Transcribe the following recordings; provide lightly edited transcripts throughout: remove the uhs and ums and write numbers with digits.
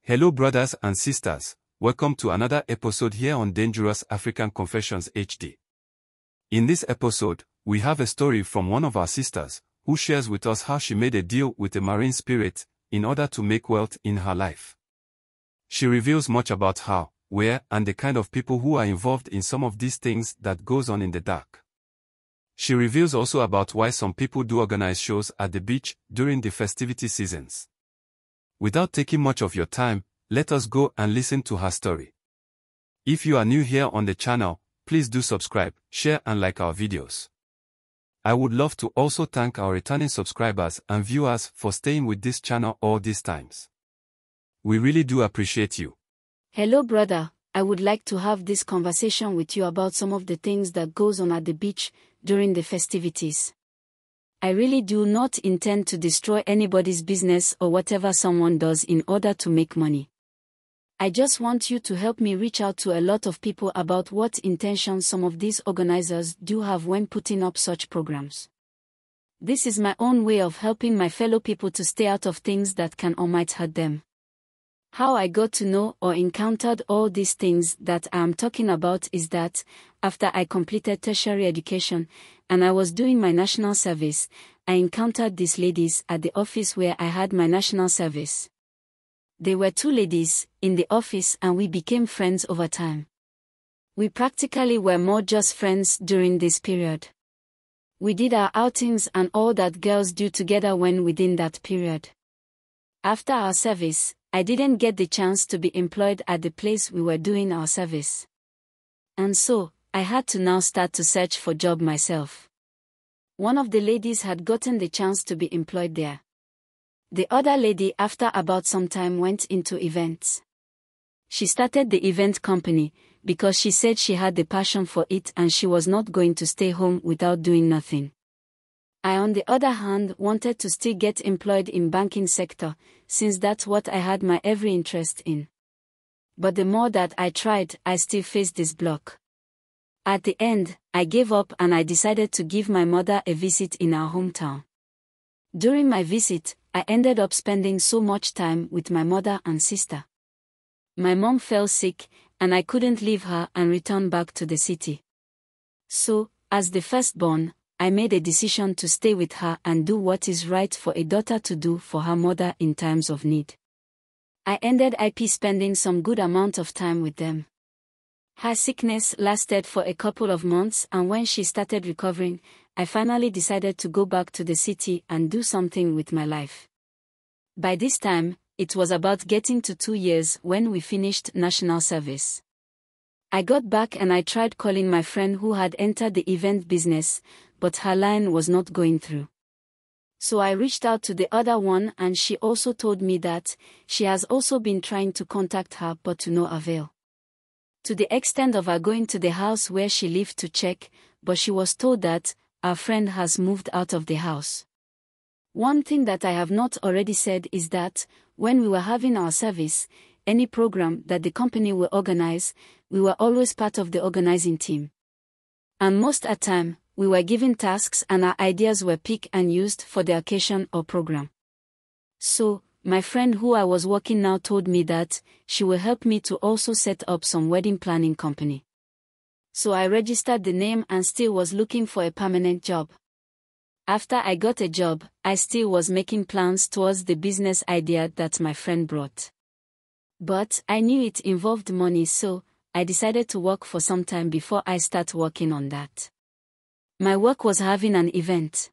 Hello brothers and sisters, welcome to another episode here on Dangerous African Confessions HD. In this episode, we have a story from one of our sisters, who shares with us how she made a deal with a marine spirit in order to make wealth in her life. She reveals much about how, where, and the kind of people who are involved in some of these things that goes on in the dark. She reveals also about why some people do organize shows at the beach during the festivity seasons. Without taking much of your time, let us go and listen to her story. If you are new here on the channel, please do subscribe, share and like our videos. I would love to also thank our returning subscribers and viewers for staying with this channel all these times. We really do appreciate you. Hello brother, I would like to have this conversation with you about some of the things that goes on at the beach during the festivities. I really do not intend to destroy anybody's business or whatever someone does in order to make money. I just want you to help me reach out to a lot of people about what intentions some of these organizers do have when putting up such programs. This is my own way of helping my fellow people to stay out of things that can or might hurt them. How I got to know or encountered all these things that I am talking about is that, after I completed tertiary education, and I was doing my national service, I encountered these ladies at the office where I had my national service. They were two ladies in the office and we became friends over time. We practically were more just friends during this period. We did our outings and all that girls do together when within that period. After our service, I didn't get the chance to be employed at the place we were doing our service. And so, I had to now start to search for a job myself. One of the ladies had gotten the chance to be employed there. The other lady, after about some time, went into events. She started the event company because she said she had the passion for it and she was not going to stay home without doing nothing. I, on the other hand, wanted to still get employed in banking sector, since that's what I had my every interest in. But the more that I tried, I still faced this block. At the end, I gave up and I decided to give my mother a visit in our hometown. During my visit, I ended up spending so much time with my mother and sister. My mom fell sick, and I couldn't leave her and return back to the city. So, as the firstborn, I made a decision to stay with her and do what is right for a daughter to do for her mother in times of need. I ended up spending some good amount of time with them. Her sickness lasted for a couple of months, and when she started recovering, I finally decided to go back to the city and do something with my life. By this time, it was about getting to 2 years when we finished national service. I got back and I tried calling my friend who had entered the event business, but her line was not going through. So I reached out to the other one and she also told me that she has also been trying to contact her but to no avail. To the extent of her going to the house where she lived to check, but she was told that our friend has moved out of the house. One thing that I have not already said is that, when we were having our service, any program that the company will organize, we were always part of the organizing team. And most at time, we were given tasks and our ideas were picked and used for the occasion or program. So, my friend who I was working now told me that she will help me to also set up some wedding planning company. So I registered the name and still was looking for a permanent job. After I got a job, I still was making plans towards the business idea that my friend brought. But I knew it involved money, so I decided to work for some time before I start working on that. My work was having an event.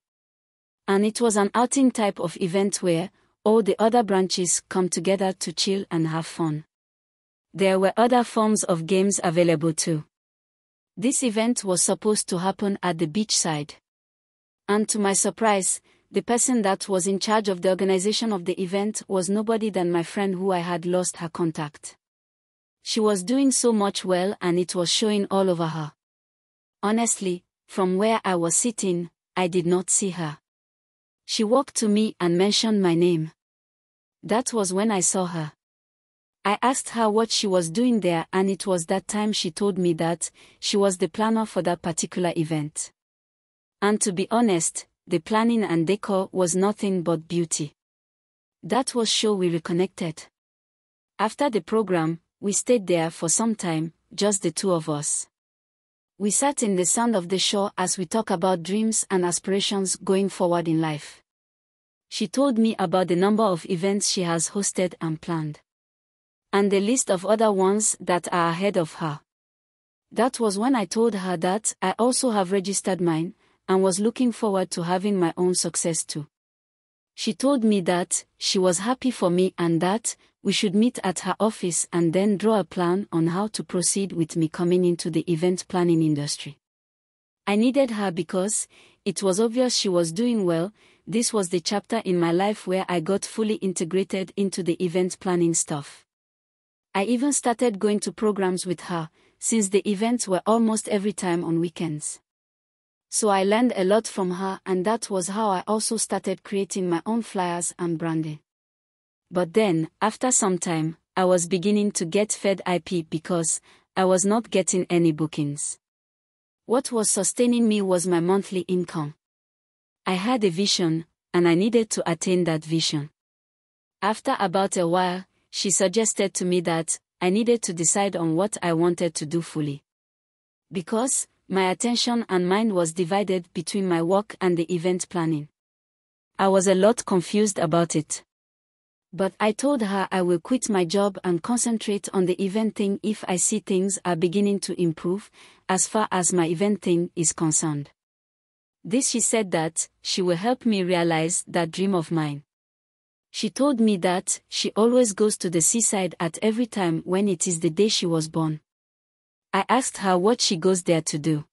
And it was an outing type of event where all the other branches come together to chill and have fun. There were other forms of games available too. This event was supposed to happen at the beach side. And to my surprise, the person that was in charge of the organization of the event was nobody than my friend who I had lost her contact. She was doing so much well and it was showing all over her. Honestly, from where I was sitting, I did not see her. She walked to me and mentioned my name. That was when I saw her. I asked her what she was doing there and it was that time she told me that she was the planner for that particular event. And to be honest, the planning and decor was nothing but beauty. That was show we reconnected. After the program, we stayed there for some time, just the two of us. We sat in the sand of the shore as we talked about dreams and aspirations going forward in life. She told me about the number of events she has hosted and planned, and the list of other ones that are ahead of her. That was when I told her that I also have registered mine, and was looking forward to having my own success too. She told me that she was happy for me and that we should meet at her office and then draw a plan on how to proceed with me coming into the event planning industry. I needed her because it was obvious she was doing well. This was the chapter in my life where I got fully integrated into the event planning stuff. I even started going to programs with her, since the events were almost every time on weekends. So I learned a lot from her, and that was how I also started creating my own flyers and branding. But then, after some time, I was beginning to get fed up because I was not getting any bookings. What was sustaining me was my monthly income. I had a vision, and I needed to attain that vision. After about a while, she suggested to me that I needed to decide on what I wanted to do fully. Because my attention and mind was divided between my work and the event planning. I was a lot confused about it. But I told her I will quit my job and concentrate on the event thing if I see things are beginning to improve, as far as my event thing is concerned. This she said that she will help me realize that dream of mine. She told me that she always goes to the seaside at every time when it is the day she was born. I asked her what she goes there to do.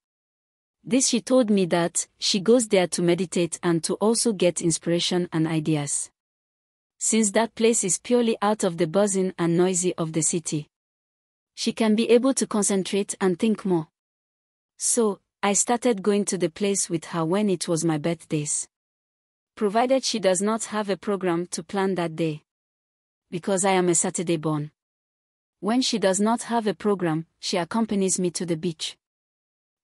This she told me that she goes there to meditate and to also get inspiration and ideas. Since that place is purely out of the buzzing and noisy of the city, she can be able to concentrate and think more. So, I started going to the place with her when it was my birthdays. Provided she does not have a program to plan that day. Because I am a Saturday born. When she does not have a program, she accompanies me to the beach.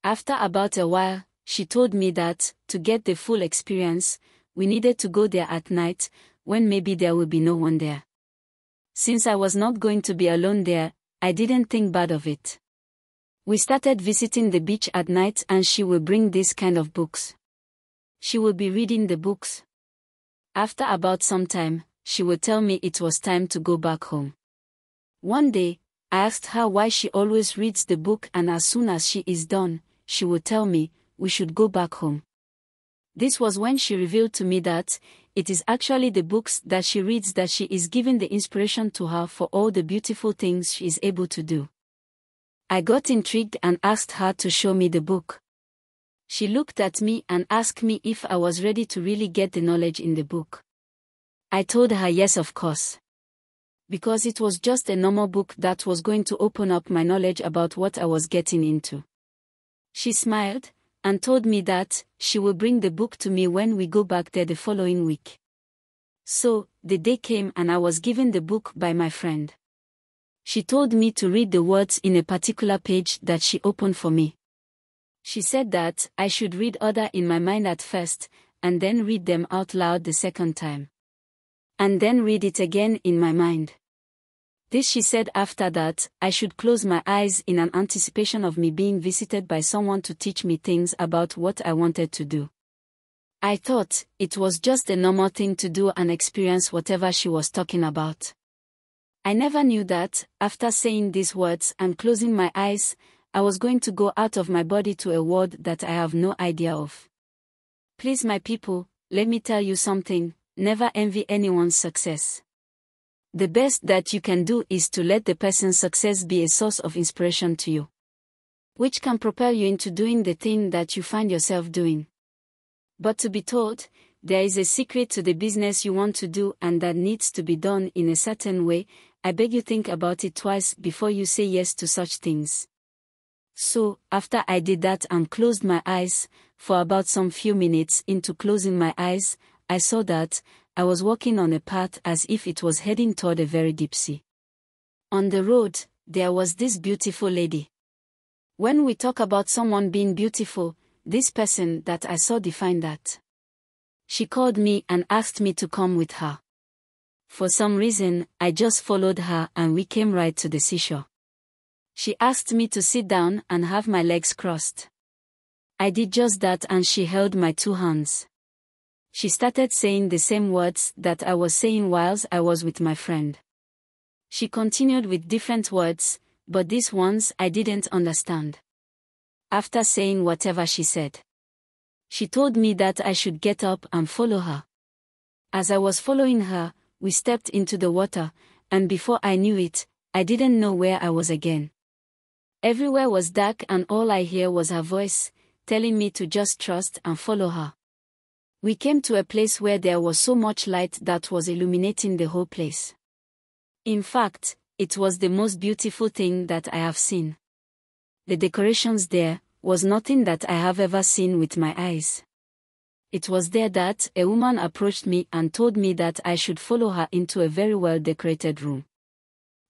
After about a while, she told me that, to get the full experience, we needed to go there at night, when maybe there will be no one there. Since I was not going to be alone there, I didn't think bad of it. We started visiting the beach at night and she will bring this kind of books. She will be reading the books. After about some time, she would tell me it was time to go back home. One day, I asked her why she always reads the book and as soon as she is done, she would tell me, we should go back home. This was when she revealed to me that it is actually the books that she reads that she is giving the inspiration to her for all the beautiful things she is able to do. I got intrigued and asked her to show me the book. She looked at me and asked me if I was ready to really get the knowledge in the book. I told her yes, of course. Because it was just a normal book that was going to open up my knowledge about what I was getting into. She smiled and told me that she will bring the book to me when we go back there the following week. So, the day came and I was given the book by my friend. She told me to read the words in a particular page that she opened for me. She said that I should read order in my mind at first, and then read them out loud the second time. And then read it again in my mind. This she said after that, I should close my eyes in an anticipation of me being visited by someone to teach me things about what I wanted to do. I thought it was just a normal thing to do and experience whatever she was talking about. I never knew that, after saying these words and closing my eyes, I was going to go out of my body to a world that I have no idea of. Please my people, let me tell you something, never envy anyone's success. The best that you can do is to let the person's success be a source of inspiration to you, which can propel you into doing the thing that you find yourself doing. But to be told, there is a secret to the business you want to do and that needs to be done in a certain way, I beg you think about it twice before you say yes to such things. So, after I did that and closed my eyes, for about some few minutes into closing my eyes, I saw that I was walking on a path as if it was heading toward a very deep sea. On the road, there was this beautiful lady. When we talk about someone being beautiful, this person that I saw defined that. She called me and asked me to come with her. For some reason, I just followed her and we came right to the seashore. She asked me to sit down and have my legs crossed. I did just that and she held my 2 hands. She started saying the same words that I was saying whilst I was with my friend. She continued with different words, but these ones I didn't understand. After saying whatever she said, she told me that I should get up and follow her. As I was following her, we stepped into the water, and before I knew it, I didn't know where I was again. Everywhere was dark and all I hear was her voice, telling me to just trust and follow her. We came to a place where there was so much light that was illuminating the whole place. In fact, it was the most beautiful thing that I have seen. The decorations there was nothing that I have ever seen with my eyes. It was there that a woman approached me and told me that I should follow her into a very well-decorated room.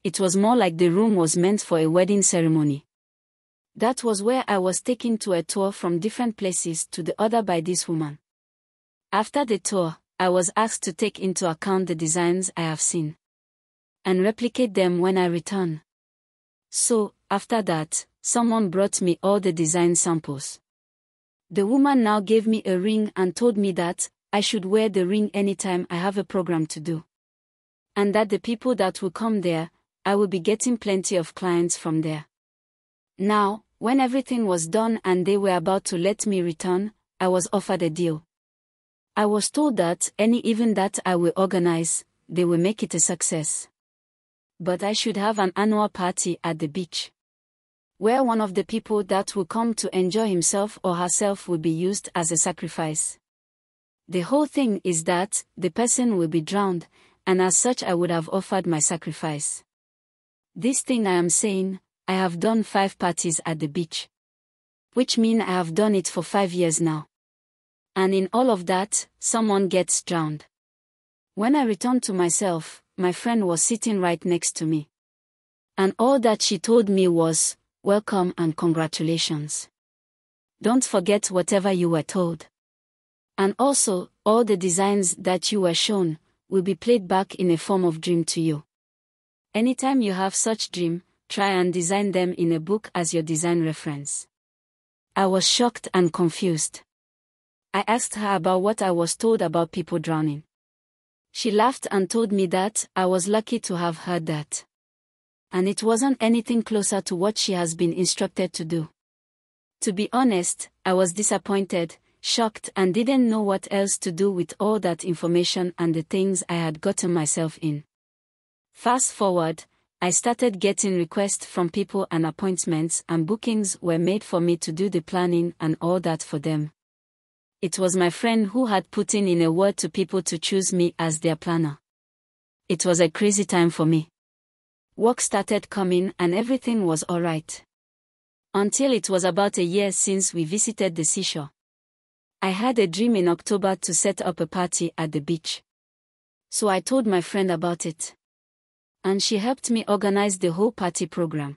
It was more like the room was meant for a wedding ceremony. That was where I was taken to a tour from different places to the other by this woman. After the tour, I was asked to take into account the designs I have seen and replicate them when I return. So, after that, someone brought me all the design samples. The woman now gave me a ring and told me that I should wear the ring anytime I have a program to do. And that the people that will come there, I will be getting plenty of clients from there. Now, when everything was done and they were about to let me return, I was offered a deal. I was told that any event that I will organize, they will make it a success. But I should have an annual party at the beach, where one of the people that will come to enjoy himself or herself will be used as a sacrifice. The whole thing is that the person will be drowned, and as such I would have offered my sacrifice. This thing I am saying, I have done 5 parties at the beach, which mean I have done it for 5 years now. And in all of that, someone gets drowned. When I returned to myself, my friend was sitting right next to me. And all that she told me was, "Welcome and congratulations. Don't forget whatever you were told. And also, all the designs that you were shown will be played back in a form of dream to you. Anytime you have such dream, try and design them in a book as your design reference." I was shocked and confused. I asked her about what I was told about people drowning. She laughed and told me that I was lucky to have heard that. And it wasn't anything closer to what she has been instructed to do. To be honest, I was disappointed, shocked and didn't know what else to do with all that information and the things I had gotten myself in. Fast forward, I started getting requests from people and appointments and bookings were made for me to do the planning and all that for them. It was my friend who had put in a word to people to choose me as their planner. It was a crazy time for me. Work started coming and everything was alright. Until it was about a year since we visited the seashore. I had a dream in October to set up a party at the beach. So I told my friend about it. And she helped me organize the whole party program.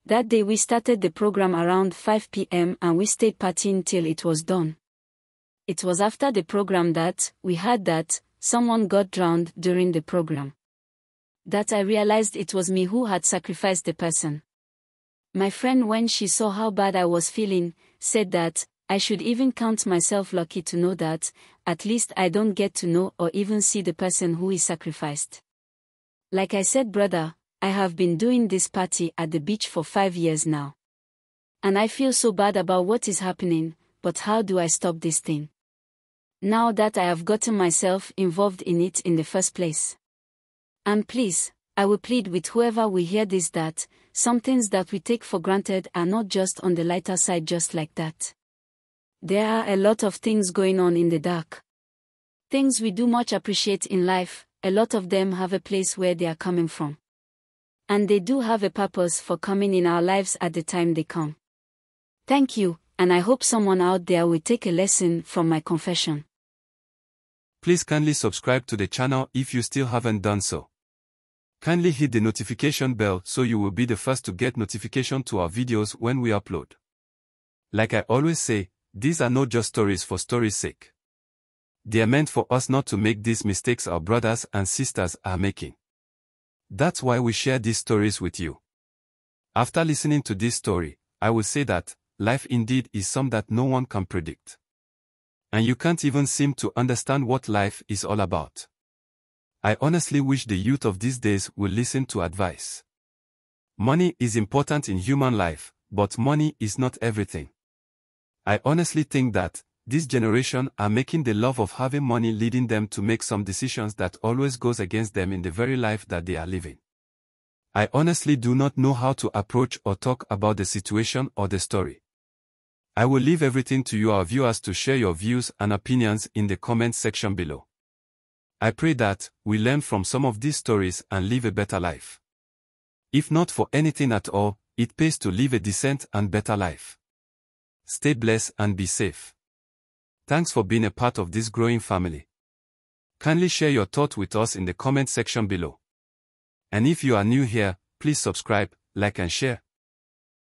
That day we started the program around 5 p.m. and we stayed partying till it was done. It was after the program that we heard that someone got drowned during the program. That I realized it was me who had sacrificed the person. My friend, when she saw how bad I was feeling, said that I should even count myself lucky to know that at least I don't get to know or even see the person who is sacrificed. Like I said, brother, I have been doing this party at the beach for 5 years now. And I feel so bad about what is happening, but how do I stop this thing? Now that I have gotten myself involved in it in the first place. And please, I will plead with whoever will hear this that some things that we take for granted are not just on the lighter side just like that. There are a lot of things going on in the dark. Things we do much appreciate in life, a lot of them have a place where they are coming from. And they do have a purpose for coming in our lives at the time they come. Thank you, and I hope someone out there will take a lesson from my confession. Please kindly subscribe to the channel if you still haven't done so. Kindly hit the notification bell so you will be the first to get notification to our videos when we upload. Like I always say, these are not just stories for story's sake. They are meant for us not to make these mistakes our brothers and sisters are making. That's why we share these stories with you. After listening to this story, I will say that life indeed is some that no one can predict. And you can't even seem to understand what life is all about. I honestly wish the youth of these days would listen to advice. Money is important in human life, but money is not everything. I honestly think that this generation are making the love of having money leading them to make some decisions that always goes against them in the very life that they are living. I honestly do not know how to approach or talk about the situation or the story. I will leave everything to you, our viewers, to share your views and opinions in the comment section below. I pray that we learn from some of these stories and live a better life. If not for anything at all, it pays to live a decent and better life. Stay blessed and be safe. Thanks for being a part of this growing family. Kindly share your thoughts with us in the comment section below. And if you are new here, please subscribe, like and share.